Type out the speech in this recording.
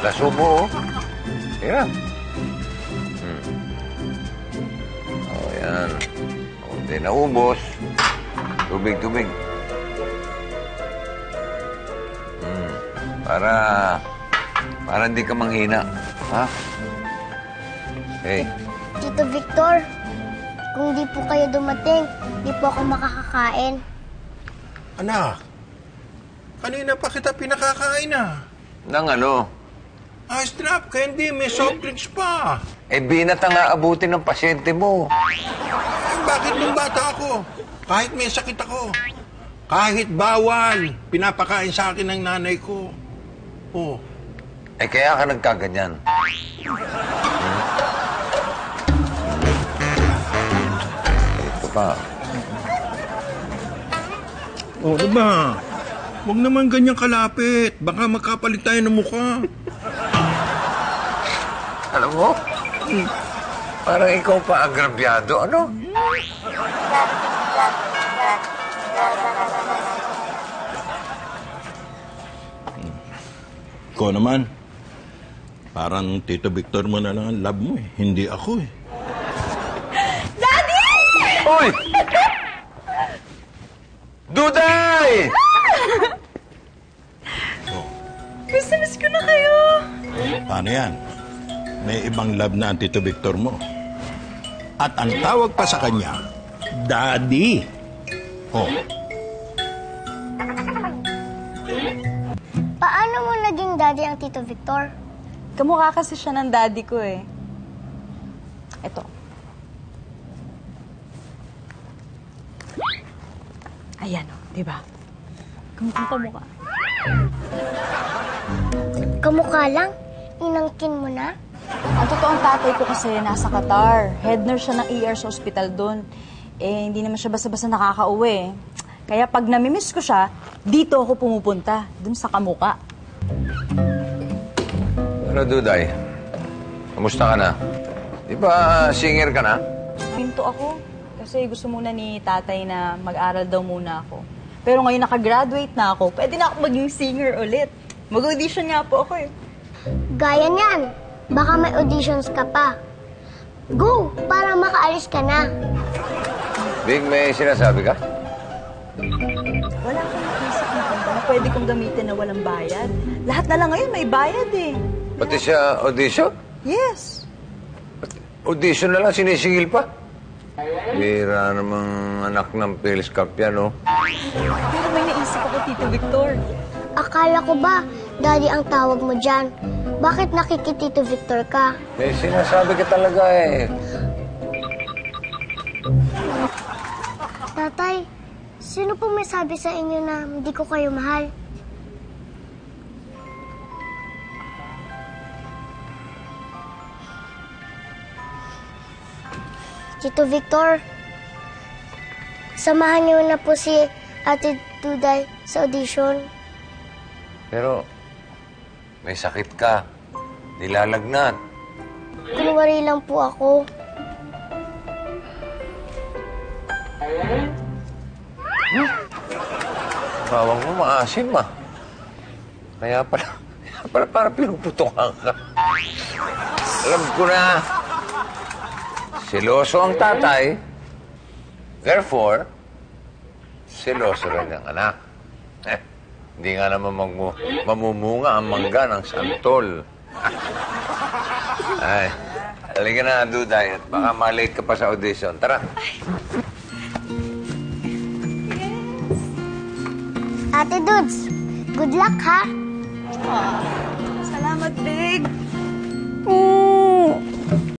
Laso mo, oh. Yan. Oh, yan. Kunti na ubos. Tubig. Para hindi ka manghina. Ha? Hey. Tito Victor, kung di po kayo dumating, di po ako makakakain. Anak, kanina pa kita pinakakain Nang ano? Ice drop, candy, may soft drinks pa. Binata nga abutin ng pasyente mo. Bakit nung bata ako? Kahit may sakit ako. Kahit bawal, pinapakain sa akin ng nanay ko. Oh. Kaya ka nagkaganyan. Ito pa. Diba? Huwag naman ganyan kalapit. Baka magkapalit tayo ng mukha. Alam mo? Parang ikaw pa agrabyado, ano? Ikaw naman. Parang Tito Victor mo na lang ang love mo eh. Hindi ako eh. Daddy! Uy! Duday! Miss ko na kayo. Paano yan? May ibang love na ang Tito Victor mo. At ang tawag pa sa kanya, Daddy. Oh. Paano mo naging daddy ang Tito Victor? Kamukha kasi siya ng daddy ko eh. Ito. Ayan o, di ba? Kamukha. Kamukha lang? Inangkin mo na? Ang totoong tatay ko kasi nasa Qatar. Head nurse siya ng ER sa ospital doon. Hindi naman siya basta-basta nakakauwi. Kaya pag namimiss ko siya, dito ako pumupunta. Doon sa kamukha. Pero Duday, kamusta ka na? Di ba singer ka na? Pinto ako. Kasi gusto muna ni tatay na mag-aral daw muna ako. Pero ngayon nakagraduate na ako, pwede na ako maging singer ulit. Mag-audition nga po ako eh. Gaya niyan. Baka may auditions ka pa. Go! Para makaalis ka na. Big, may sinasabi ka? Wala akong naisip na kanta na pwede kong gamitin na walang bayad. Lahat na lang ngayon may bayad eh. Pati siya audition? Yes. Audition na lang, sinisingil pa? Bira namang anak ng Phil's Cup yan, oh. Pero may naisip ako, Tito Victor. Akala ko ba, daddy ang tawag mo dyan? Bakit nakikitito Victor ka? May sinasabi ka talaga eh. Tatay, sino po may sabi sa inyo na hindi ko kayo mahal? Tito Victor, samahan niyo na po si Ate Duday sa audition. Pero, may sakit ka. Nilalagnat. Kunwari lang po ako. Bawang mo maasim, ah. Kaya pala para pinuputokan ka. Alam ko na. Seloso ang tatay. Therefore, seloso rin ang anak. Hindi nga naman mamumunga ang mangga ng santol. Ay, halika na, Duday. At baka malate ka pa sa audition. Tara. Ate Dudes, good luck ha? Salamat, Big.